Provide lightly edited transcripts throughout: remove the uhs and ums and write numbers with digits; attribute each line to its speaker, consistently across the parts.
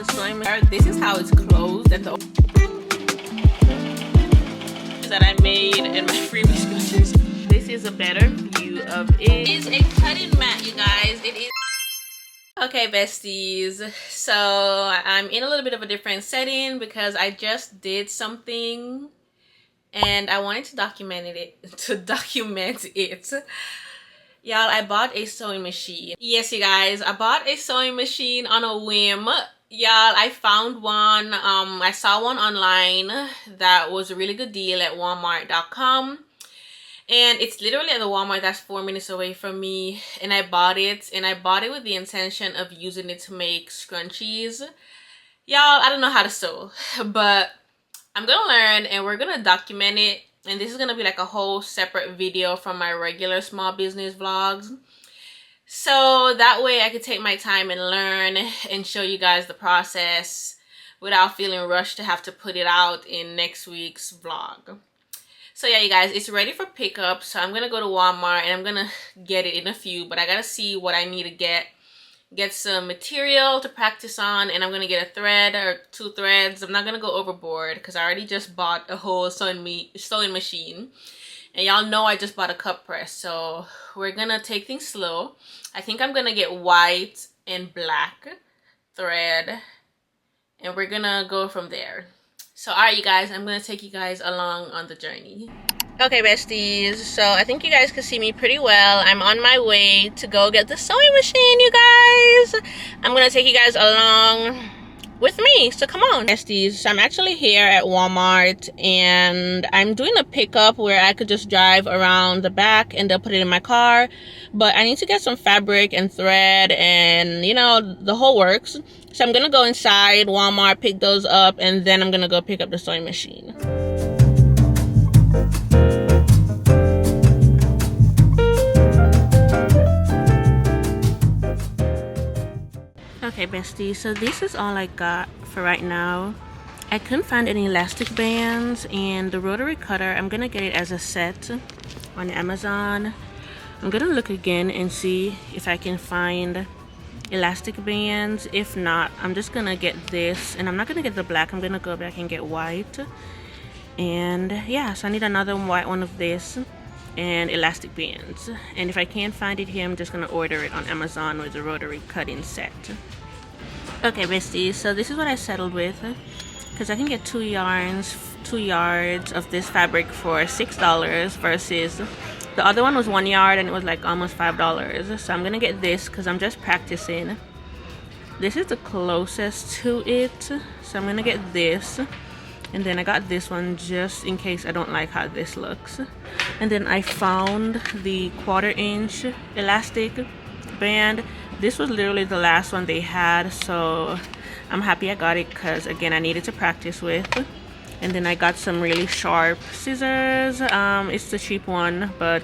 Speaker 1: a sewing machine. This is how it's closed, and the that I made in my previous scrunchies. This is a better view of it. It's a cutting mat, you guys. It is. Okay, besties, so I'm in a little bit of a different setting because I just did something and I wanted to document it. Y'all, I bought a sewing machine. Yes, you guys, I bought a sewing machine on a whim. Y'all, I found one. I saw one online that was a really good deal at walmart.com. And it's literally at the Walmart that's 4 minutes away from me. And I bought it. And I bought it with the intention of using it to make scrunchies. Y'all, I don't know how to sew. But I'm going to learn and we're going to document it. And this is going to be like a whole separate video from my regular small business vlogs. So that way I could take my time and learn and show you guys the process without feeling rushed to have to put it out in next week's vlog. So yeah, you guys, it's ready for pickup. So I'm going to go to Walmart and I'm going to get it in a few. But I got to see what I need to get some material to practice on, and I'm gonna get a thread or 2 threads. I'm not gonna go overboard because I already just bought a whole sewing machine, and y'all know I just bought a cup press, so we're gonna take things slow. I think I'm gonna get white and black thread and we're gonna go from there. So alright, you guys, I'm gonna take you guys along on the journey. Okay, besties, so I think you guys can see me pretty well. I'm on my way to go get the sewing machine, you guys. I'm gonna take you guys along with me, so come on. Besties, so I'm actually here at Walmart and I'm doing a pickup where I could just drive around the back and they'll put it in my car. But I need to get some fabric and thread and, you know, the whole works. So I'm gonna go inside Walmart, pick those up, and then I'm gonna go pick up the sewing machine. Okay, besties, so this is all I got for right now. I couldn't find any elastic bands, and the rotary cutter, I'm gonna get it as a set on Amazon. I'm gonna look again and see if I can find elastic bands. If not, I'm just gonna get this, and I'm not gonna get the black. I'm gonna go back and get white. And yeah, so I need another white one of this and elastic bands. And if I can't find it here, I'm just gonna order it on Amazon with the rotary cutting set. Okay, besties, so this is what I settled with, because I can get 2 yards of this fabric for $6 versus the other one was 1 yard and it was like almost $5. So I'm gonna get this because I'm just practicing. This is the closest to it, so I'm gonna get this. And then I got this one just in case I don't like how this looks. And then I found the 1/4 inch elastic band. This was literally the last one they had, so I'm happy I got it because again I needed to practice with. And then I got some really sharp scissors. It's the cheap one, but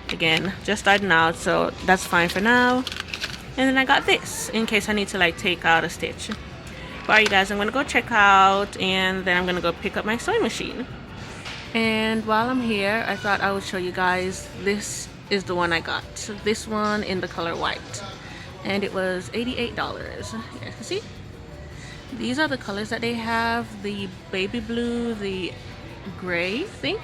Speaker 1: again just starting out, so that's fine for now. And then I got this in case I need to like take out a stitch. Alright, you guys, I'm gonna go check out and then I'm gonna go pick up my sewing machine. And while I'm here, I thought I would show you guys, this is the one I got. So this one in the color white, and it was $88. You guys can see these are the colors that they have: the baby blue, the gray, I think,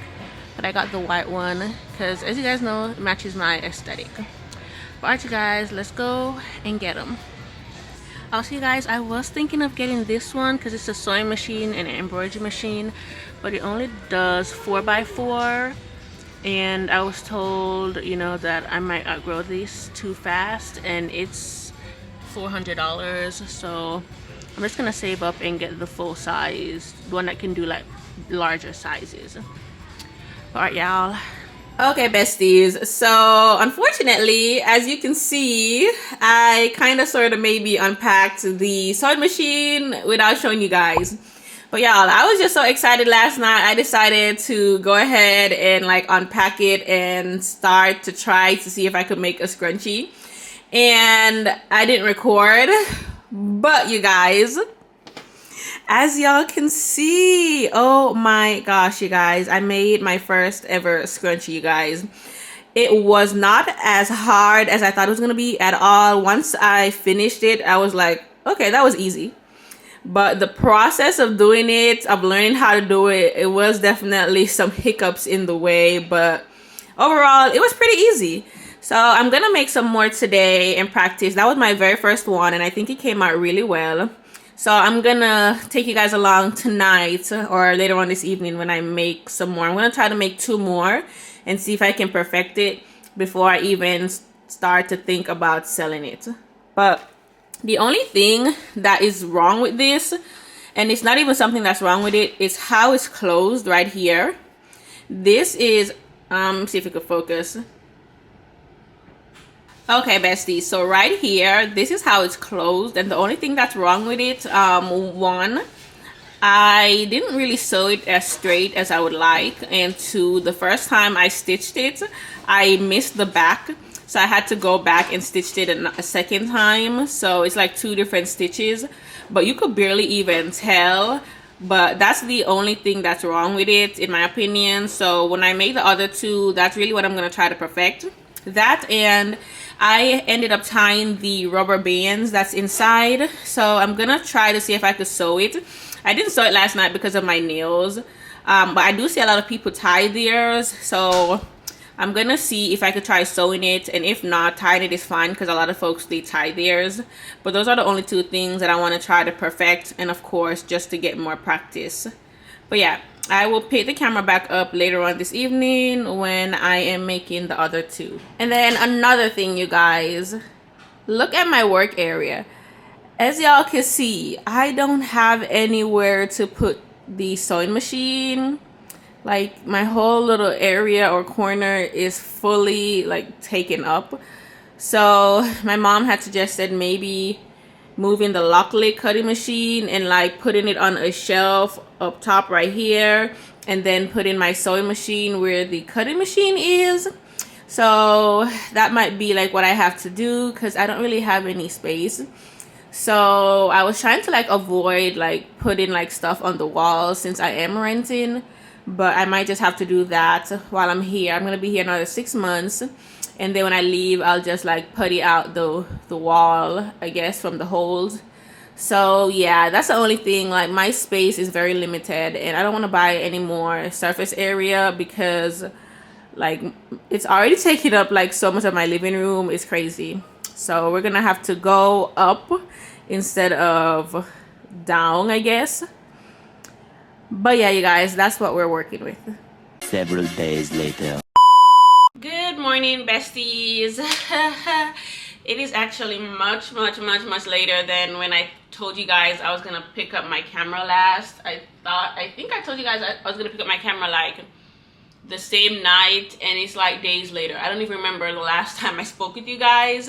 Speaker 1: but I got the white one because, as you guys know, it matches my aesthetic. Alright, you guys, let's go and get them. Also, you guys, I was thinking of getting this one because it's a sewing machine and an embroidery machine, but it only does 4x4, and I was told, you know, that I might outgrow these too fast, and it's $400, so I'm just gonna save up and get the full size, the one that can do like larger sizes. Alright, y'all. Okay, besties, so unfortunately, as you can see, I kind of sort of maybe unpacked the sewing machine without showing you guys. But y'all, I was just so excited last night, I decided to go ahead and like unpack it and start to try to see if I could make a scrunchie. And I didn't record, but you guys, as y'all can see, oh my gosh, you guys, I made my first ever scrunchie, you guys. It was not as hard as I thought it was gonna be at all. Once I finished it, I was like, okay, that was easy. But the process of doing it, of learning how to do it, it was definitely some hiccups in the way, but overall it was pretty easy. So I'm gonna make some more today and practice. That was my very first one and I think it came out really well. So I'm gonna take you guys along tonight or later on this evening when I make some more. I'm gonna try to make 2 more and see if I can perfect it before I even start to think about selling it. But the only thing that is wrong with this, and it's not even something that's wrong with it, is how it's closed right here. This is, see if we could focus. Okay, besties, so right here, this is how it's closed, and the only thing that's wrong with it, one, I didn't really sew it as straight as I would like, and 2, the first time I stitched it, I missed the back. So I had to go back and stitch it a second time. So it's like 2 different stitches, but you could barely even tell. But that's the only thing that's wrong with it, in my opinion. So when I make the other 2, that's really what I'm going to try to perfect. That, and I ended up tying the rubber bands that's inside. So I'm going to try to see if I could sew it. I didn't sew it last night because of my nails. But I do see a lot of people tie theirs. So I'm gonna see if I could try sewing it, and if not, tying it is fine because a lot of folks, they tie theirs. But those are the only 2 things that I want to try to perfect, and of course just to get more practice. But yeah, I will pick the camera back up later on this evening when I am making the other 2. And then another thing, you guys, look at my work area. As y'all can see, I don't have anywhere to put the sewing machine. Like, my whole little area or corner is fully like taken up. So my mom had suggested maybe moving the Locklit cutting machine and like putting it on a shelf up top right here, and then putting my sewing machine where the cutting machine is. So that might be like what I have to do because I don't really have any space. So I was trying to like avoid like putting like stuff on the walls since I am renting. But I might just have to do that while I'm here. I'm gonna be here another 6 months, and then when I leave, I'll just like putty out the wall, I guess, from the holes. So yeah, that's the only thing. Like, my space is very limited, and I don't want to buy any more surface area because like it's already taking up like so much of my living room. It's crazy. So we're gonna have to go up instead of down, I guess. But yeah, you guys, that's what we're working with.
Speaker 2: Several days later.
Speaker 1: Good morning, besties. It is actually much later than when I told you guys I was gonna pick up my camera last. I think I told you guys I was gonna pick up my camera like the same night, and it's like days later. I don't even remember the last time I spoke with you guys.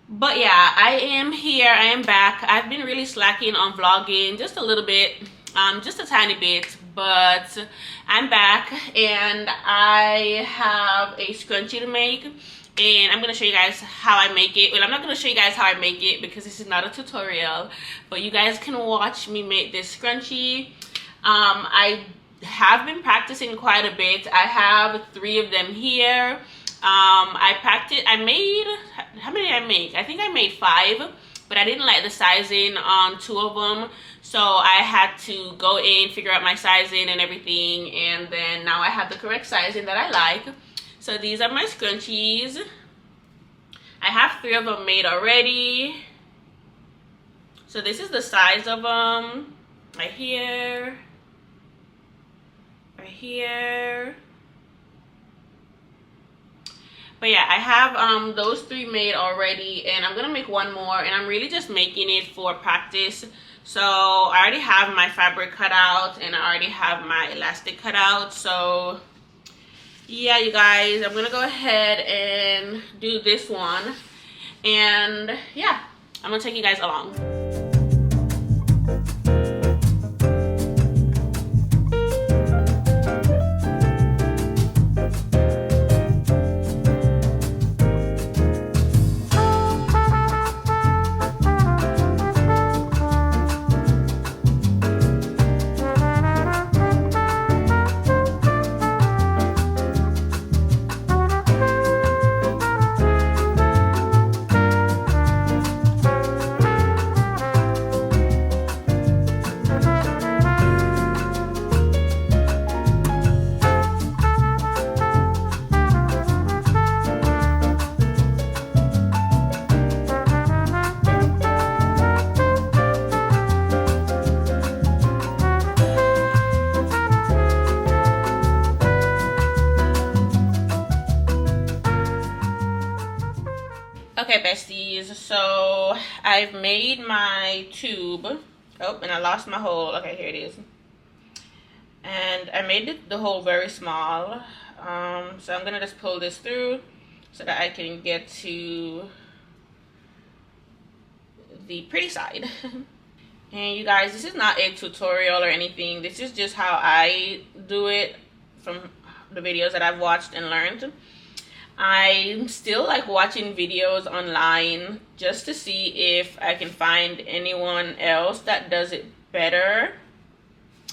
Speaker 1: But yeah, I am here, I am back. I've been really slacking on vlogging just a little bit. Just a tiny bit, but I'm back and I have a scrunchie to make, and I'm going to show you guys how I make it. Well, I'm not going to show you guys how I make it because this is not a tutorial, but you guys can watch me make this scrunchie. I have been practicing quite a bit. I have 3 of them here. I made, how many did I make? I think I made 5, but I didn't like the sizing on 2 of them. So I had to go in, figure out my sizing and everything, and then now I have the correct sizing that I like. So these are my scrunchies. I have 3 of them made already. So this is the size of them. Right here. Right here. But yeah, I have those 3 made already, and I'm gonna make 1 more, and I'm really just making it for practice. So I already have my fabric cut out, and I already have my elastic cut out. So yeah, you guys, I'm gonna go ahead and do this one, and yeah, I'm gonna take you guys along. Okay, besties, so I've made my tube. Oh, and I lost my hole. Okay, here it is. And I made the hole very small. So I'm gonna just pull this through so that I can get to the pretty side. And you guys, this is not a tutorial or anything. This is just how I do it from the videos that I've watched and learned. I'm still like watching videos online just to see if I can find anyone else that does it better.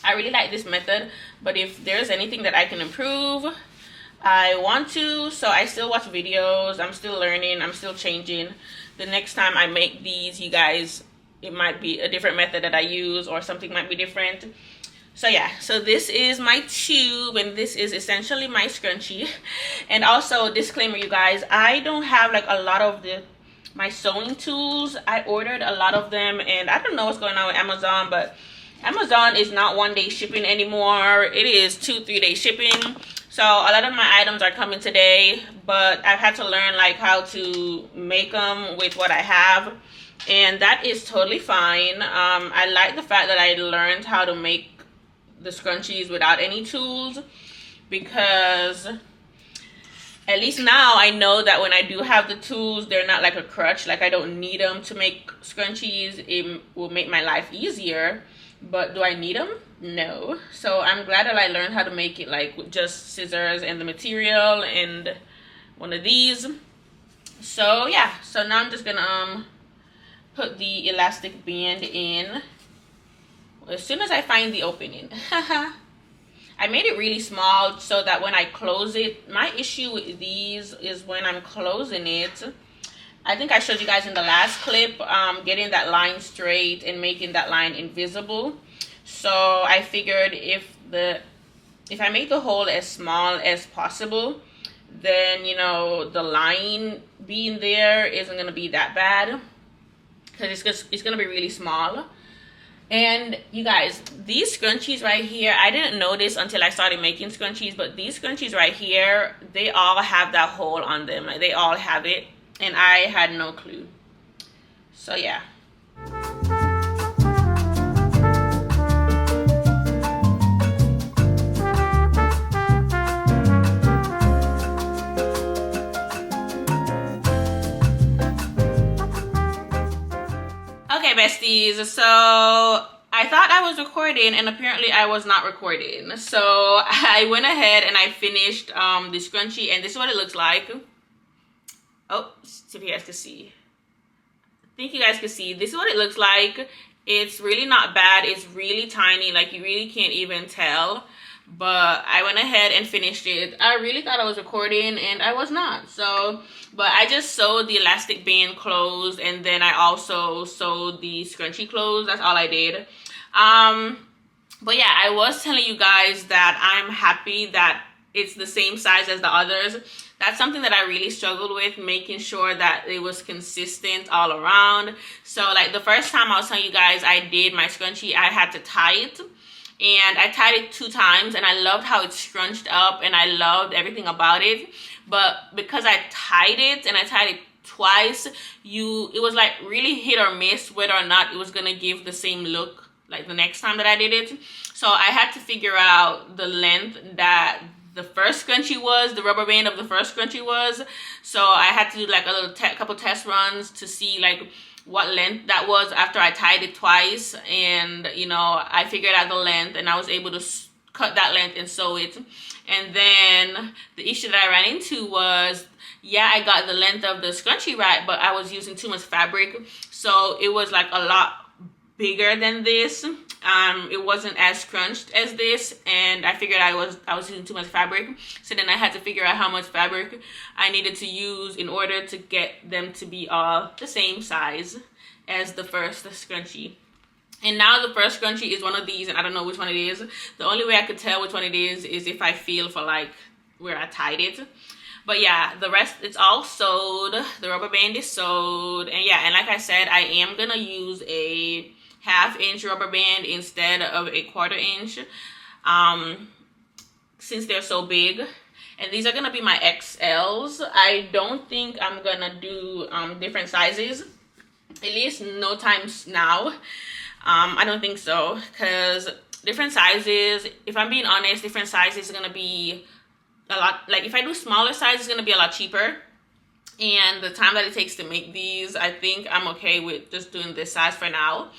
Speaker 1: I really like this method, but if there's anything that I can improve, I want to. So I still watch videos. I'm still learning. I'm still changing. The next time I make these, you guys, it might be a different method that I use, or something might be different. So yeah, so this is my tube, and this is essentially my scrunchie. And also, disclaimer, you guys, I don't have like a lot of my sewing tools. I ordered a lot of them, and I don't know what's going on with Amazon, but Amazon is not 1-day shipping anymore. It is 2-3 day shipping. So a lot of my items are coming today, but I've had to learn like how to make them with what I have, and that is totally fine. I like the fact that I learned how to make the scrunchies without any tools, because at least now I know that when I do have the tools, they're not like a crutch. Like, I don't need them to make scrunchies. It will make my life easier, but do I need them? No. So I'm glad that I learned how to make it like with just scissors and the material and one of these. So yeah, so now I'm just gonna put the elastic band in as soon as I find the opening. I made it really small so that when I close it, my issue with these is when I'm closing it, I think I showed you guys in the last clip, getting that line straight and making that line invisible. So I figured if I make the hole as small as possible, then, you know, the line being there isn't going to be that bad, because it's going to be really small. And you guys, these scrunchies right here, I didn't notice until I started making scrunchies, but these scrunchies right here, they all have that hole on them. Like, they all have it, and I had no clue. So yeah. Okay, besties, so I thought I was recording, and apparently I was not recording. So I went ahead and I finished the scrunchie, and this is what it looks like. Oh, see if you guys can see. I think you guys can see. This is what it looks like. It's really not bad. It's really tiny, like you really can't even tell. But I went ahead and finished it. I really thought I was recording, and I was not. So, but I just sewed the elastic band closed, and then I also sewed the scrunchie closed. That's all I did. But yeah, I was telling you guys that I'm happy that it's the same size as the others. That's something that I really struggled with, making sure that it was consistent all around. So like the first time I was telling you guys I did my scrunchie, I had to tie it. And I tied it 2 times, and I loved how it scrunched up, and I loved everything about it. But because I tied it, and I tied it twice, it was like really hit or miss whether or not it was going to give the same look like the next time that I did it. So I had to figure out the length that the first scrunchie was, the rubber band of the first scrunchie was. So I had to do like a couple test runs to see like what length that was after I tied it twice, and you know, I figured out the length, and I was able to cut that length and sew it. And then the issue that I ran into was, yeah, I got the length of the scrunchie right, but I was using too much fabric, so it was like a lot bigger than this. It wasn't as scrunched as this, and I figured I was using too much fabric. So then I had to figure out how much fabric I needed to use in order to get them to be all the same size as the first scrunchie. And now the first scrunchie is one of these, and I don't know which one it is. The only way I could tell which one it is if I feel for like where I tied it. But yeah, the rest, it's all sewed. The rubber band is sewed. And yeah, and like I said, I am gonna use a 1/2 inch rubber band instead of a 1/4 inch, since they're so big. and these are gonna be my XLs. I don't think I'm gonna do different sizes, at least no times now. I don't think so, because different sizes, if I'm being honest, different sizes are gonna be a lot, like if I do smaller size, it's gonna be a lot cheaper. And the time that it takes to make these, I think I'm okay with just doing this size for now.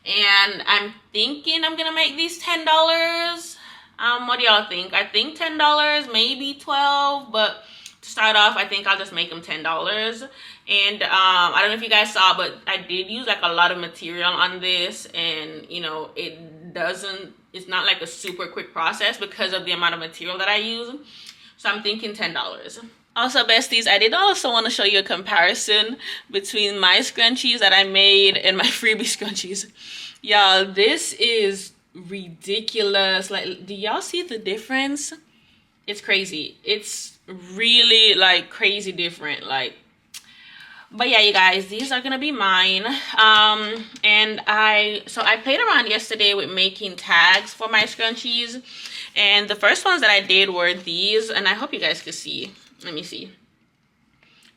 Speaker 1: And I'm thinking I'm gonna make these $10. What do y'all think? I think $10, maybe $12, but to start off, I think I'll just make them $10. And I don't know if you guys saw, but I did use like a lot of material on this, and you know, it's not like a super quick process because of the amount of material that I use. So I'm thinking $10. Also, besties, I did also want to show you a comparison between my scrunchies that I made and my freebie scrunchies. Y'all, this is ridiculous. Like, do y'all see the difference? It's crazy. It's really like crazy different. Like, but yeah, you guys, these are gonna be mine. And I played around yesterday with making tags for my scrunchies, and the first ones that I did were these, and I hope you guys could see. Let me see.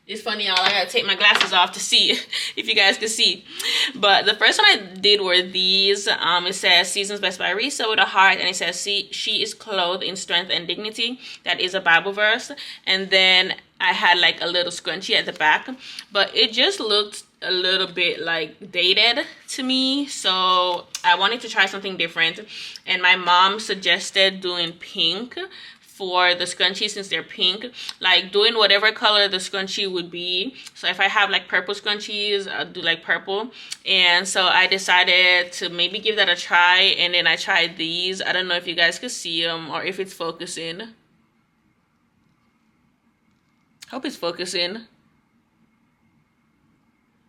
Speaker 1: It's funny, y'all. I gotta take my glasses off to see if you guys can see. But the first one I did were these. It says Seasons Best by Risa with a heart, and it says she is clothed in strength and dignity. That is a Bible verse. And then I had like a little scrunchie at the back, but it just looked a little bit like dated to me, so I wanted to try something different. And my mom suggested doing pink for the scrunchie, since they're pink, like doing whatever color the scrunchie would be. So if I have like purple scrunchies, I'll do like purple. And so I decided to maybe give that a try, and then I tried these. I don't know if you guys could see them or if it's focusing. Hope it's focusing.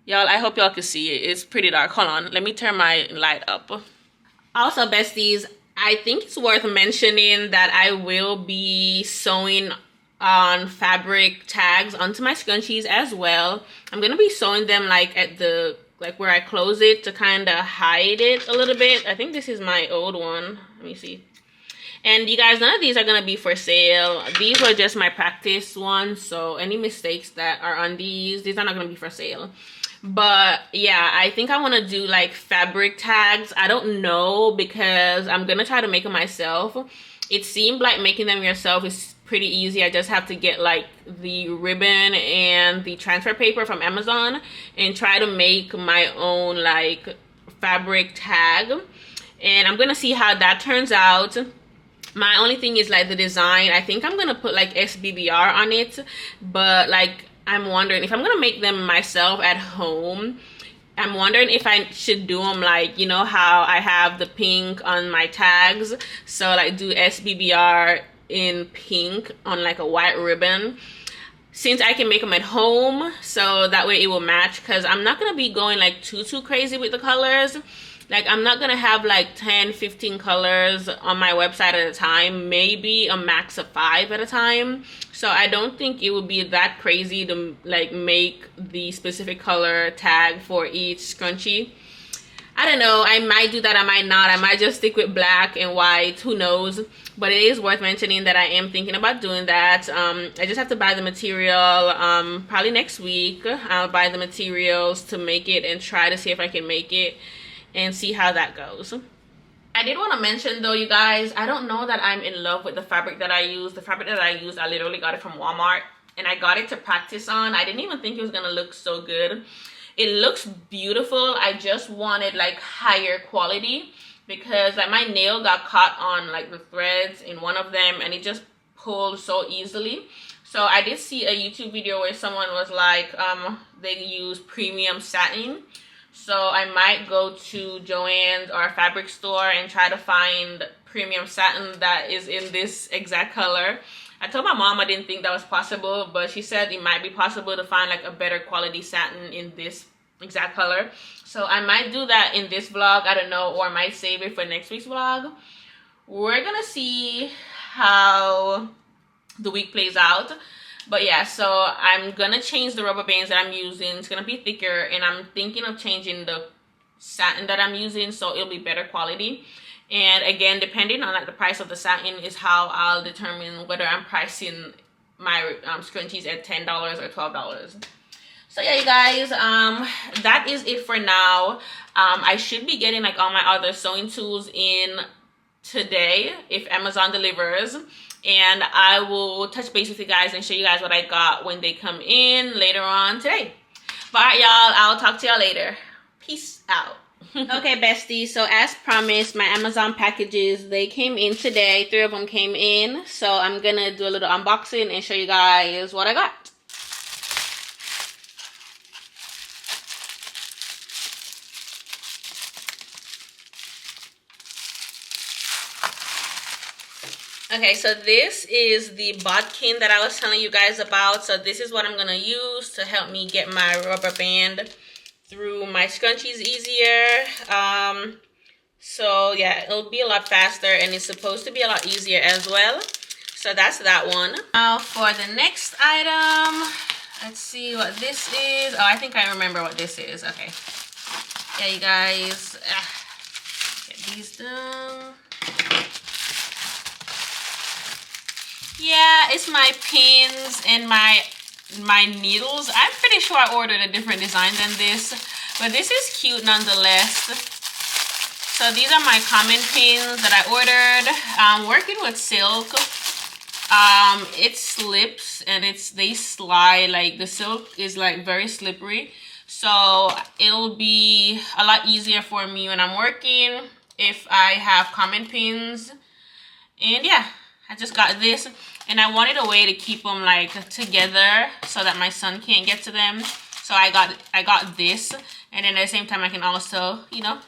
Speaker 1: Y'all, I hope y'all can see it. It's pretty dark. Hold on, let me turn my light up. Also, besties, I think it's worth mentioning that I will be sewing on fabric tags onto my scrunchies as well. I'm gonna be sewing them like at the, like where I close it, to kind of hide it a little bit. I think this is my old one. Let me see. And you guys, none of these are gonna be for sale. These were just my practice ones, so any mistakes that are on these are not gonna be for sale. But yeah, I think I want to do like fabric tags. I don't know, because I'm gonna try to make them myself. It seemed like making them yourself is pretty easy. I just have to get like the ribbon and the transfer paper from Amazon and try to make my own like fabric tag, and I'm gonna see how that turns out. My only thing is like the design. I think I'm gonna put like SBBR on it, but like I'm wondering if I'm gonna make them myself at home. I'm wondering if I should do them like, you know how I have the pink on my tags, so like do SBBR in pink on like a white ribbon, since I can make them at home, so that way it will match. Because I'm not gonna be going like too crazy with the colors. Like, I'm not gonna have like 10-15 colors on my website at a time, maybe a max of 5 at a time. So I don't think it would be that crazy to like make the specific color tag for each scrunchie. I don't know, I might do that, I might not. I might just stick with black and white, who knows. But it is worth mentioning that I am thinking about doing that. I just have to buy the material, probably next week. I'll buy the materials to make it and try to see if I can make it and see how that goes. I did want to mention though, you guys, I don't know that I'm in love with the fabric that I use. The fabric that I use, I literally got it from Walmart, and I got it to practice on. I didn't even think it was gonna look so good. It looks beautiful. I just wanted like higher quality, because like my nail got caught on like the threads in one of them, and it just pulled so easily. So I did see a YouTube video where someone was like, they use premium satin. So I might go to Joann's or a fabric store and try to find premium satin that is in this exact color. I told my mom I didn't think that was possible, but she said it might be possible to find like a better quality satin in this exact color. So I might do that in this vlog, I don't know, or I might save it for next week's vlog. We're gonna see how the week plays out. But yeah, so I'm gonna change the rubber bands that I'm using. It's gonna be thicker, and I'm thinking of changing the satin that I'm using so it'll be better quality. And again, depending on like the price of the satin is how I'll determine whether I'm pricing my scrunchies at $10 or $12. So yeah, you guys, that is it for now. I should be getting like all my other sewing tools in today if Amazon delivers, and I will touch base with you guys and show you guys what I got when they come in later on today. But all right, y'all, I'll talk to y'all later. Peace out. Okay, besties, so as promised, my Amazon packages, they came in today. 3 of them came in, so I'm gonna do a little unboxing and show you guys what I got. Okay, so this is the bodkin that I was telling you guys about. So this is what I'm gonna use to help me get my rubber band through my scrunchies easier. So yeah, it'll be a lot faster, and it's supposed to be a lot easier as well. So that's that one. Now for the next item, let's see what this is. Oh, I think I remember what this is. Okay, yeah, you guys, get these done. Yeah, it's my pins and my needles. I'm pretty sure I ordered a different design than this, but this is cute nonetheless. So these are my common pins that I ordered. Working with silk, it slips and they slide. Like the silk is like very slippery, so it'll be a lot easier for me when I'm working if I have common pins. And yeah, I just got this, and I wanted a way to keep them like together so that my son can't get to them. So I got this, and then at the same time I can also, you know,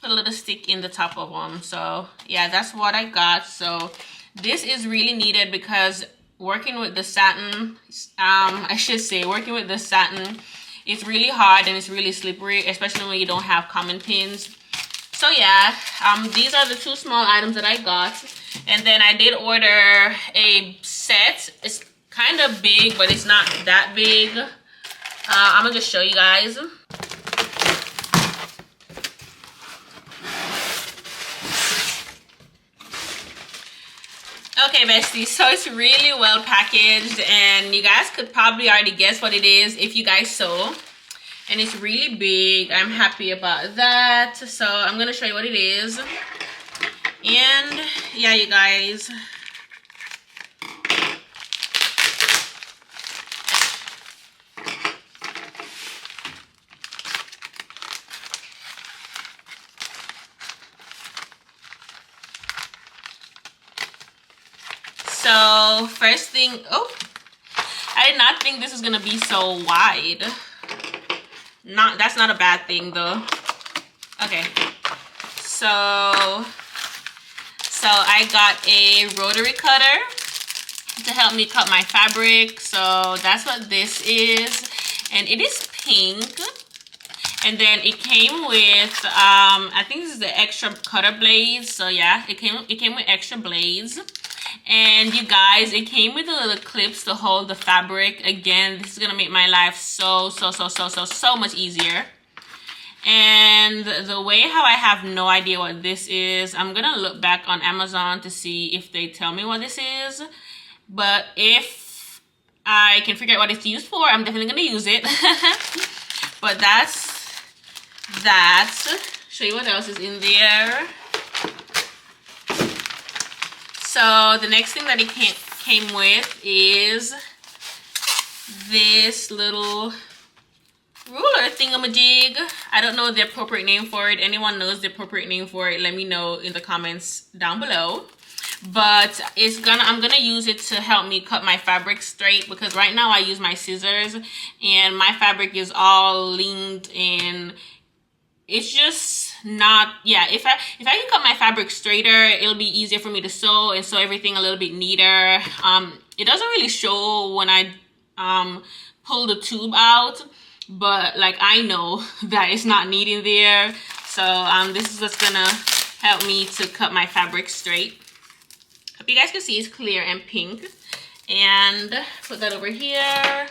Speaker 1: put a little stick in the top of them. So yeah, that's what I got. So this is really needed because working with the satin, I should say working with the satin, it's really hard and it's really slippery, especially when you don't have common pins. So yeah, these are the 2 small items that I got. And then I did order a set. It's kind of big, but it's not that big. I'm gonna just show you guys. Okay, besties, so it's really well packaged, and you guys could probably already guess what it is if you guys sew. And it's really big. I'm happy about that. So I'm gonna show you what it is. And yeah, you guys, so first thing, oh, I did not think this was gonna be so wide. That's not a bad thing though. Okay, so I got a rotary cutter to help me cut my fabric. So that's what this is, and it is pink. And then it came with I think this is the extra cutter blades. So yeah, it came with extra blades. And you guys, it came with the little clips to hold the fabric. Again, this is gonna make my life so much easier. And the way how I have no idea what this is, I'm gonna look back on Amazon to see if they tell me what this is. But if I can figure out what it's used for, I'm definitely gonna use it. But that's that. Show you what else is in there. So the next thing that it came with is this little ruler thingamajig. I don't know the appropriate name for it. Anyone knows the appropriate name for it, let me know in the comments down below. But I'm gonna use it to help me cut my fabric straight, because right now I use my scissors and my fabric is all leaned and it's just not, yeah, if I can cut my fabric straighter, it'll be easier for me to sew and sew everything a little bit neater. It doesn't really show when I pull the tube out, but like I know that it's not neat in there. So this is what's gonna help me to cut my fabric straight. Hope you guys can see it's clear and pink. And put that over here.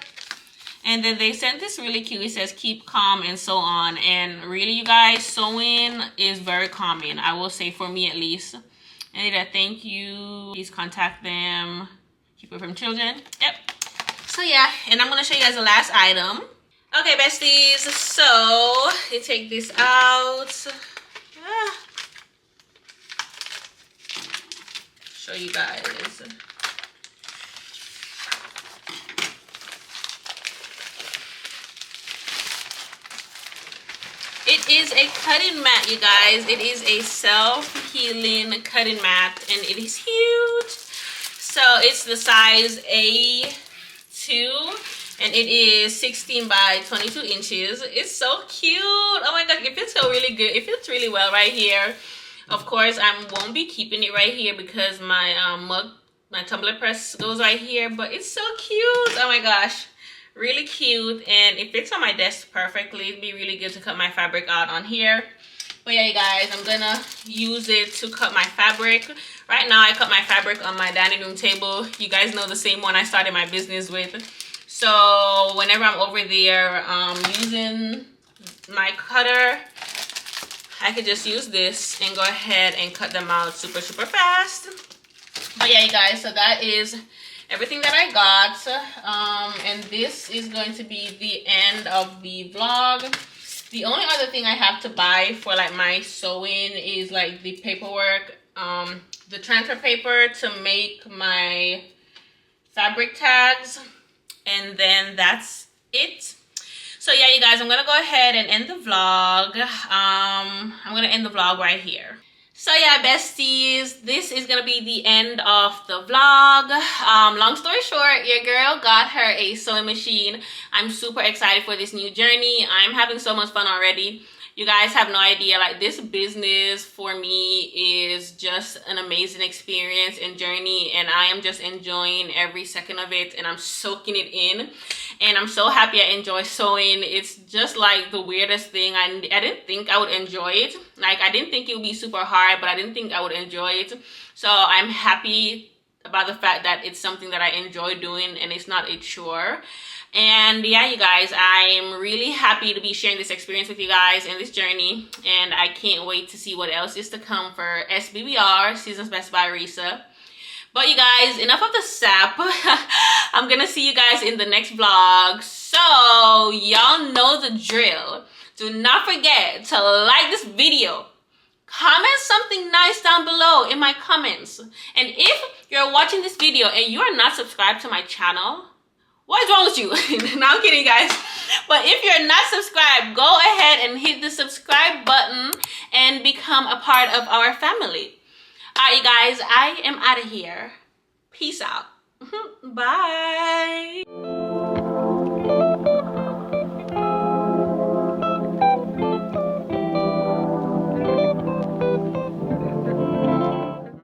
Speaker 1: And then they sent this really cute. It says keep calm and so on. And really, you guys, sewing is very calming, I will say, for me at least. And thank you. Please contact them. Keep it from children. Yep. So yeah, and I'm gonna show you guys the last item. Okay, besties. So you take this out. Show you guys. It is a cutting mat, you guys. It is a self-healing cutting mat, and it is huge. So it's the size A2, and it is 16 by 22 inches. It's so cute. Oh my gosh, it fits so really good. It fits really well right here. Of course, I won't be keeping it right here because my my tumbler press goes right here, but it's so cute. Oh my gosh. Really cute, and it fits on my desk perfectly. It'd be really good to cut my fabric out on here. But yeah, you guys, I'm gonna use it to cut my fabric. Right now, I cut my fabric on my dining room table. You guys know the same one I started my business with. So whenever I'm over there using my cutter, I could just use this and go ahead and cut them out super fast. But yeah, you guys, so that is everything that I got, and this is going to be the end of the vlog. The only other thing I have to buy for like my sewing is like the paperwork, the transfer paper to make my fabric tags, and then that's it. So yeah, you guys, I'm gonna go ahead and end the vlog. I'm gonna end the vlog right here. So yeah, besties, this is gonna be the end of the vlog. Long story short, your girl got her a sewing machine. I'm super excited for this new journey. I'm having so much fun already. You guys have no idea, like, this business for me is just an amazing experience and journey, and I am just enjoying every second of it, and I'm soaking it in. And I'm so happy I enjoy sewing. It's just like the weirdest thing. I didn't think I would enjoy it. Like, I didn't think it would be super hard, but I didn't think I would enjoy it. So I'm happy about the fact that it's something that I enjoy doing and it's not a chore. And yeah, you guys, I'm really happy to be sharing this experience with you guys in this journey, and I can't wait to see what else is to come for SBBR, Seasons Best by Risa. But you guys, enough of the sap. I'm gonna see you guys in the next vlog. So y'all know the drill. Do not forget to like this video. Comment something nice down below in my comments. And if you're watching this video and you are not subscribed to my channel, what is wrong with you? No, I'm kidding, guys. But if you're not subscribed, go ahead and hit the subscribe button and become a part of our family. Alright, you guys, I am out of here. Peace out. Bye.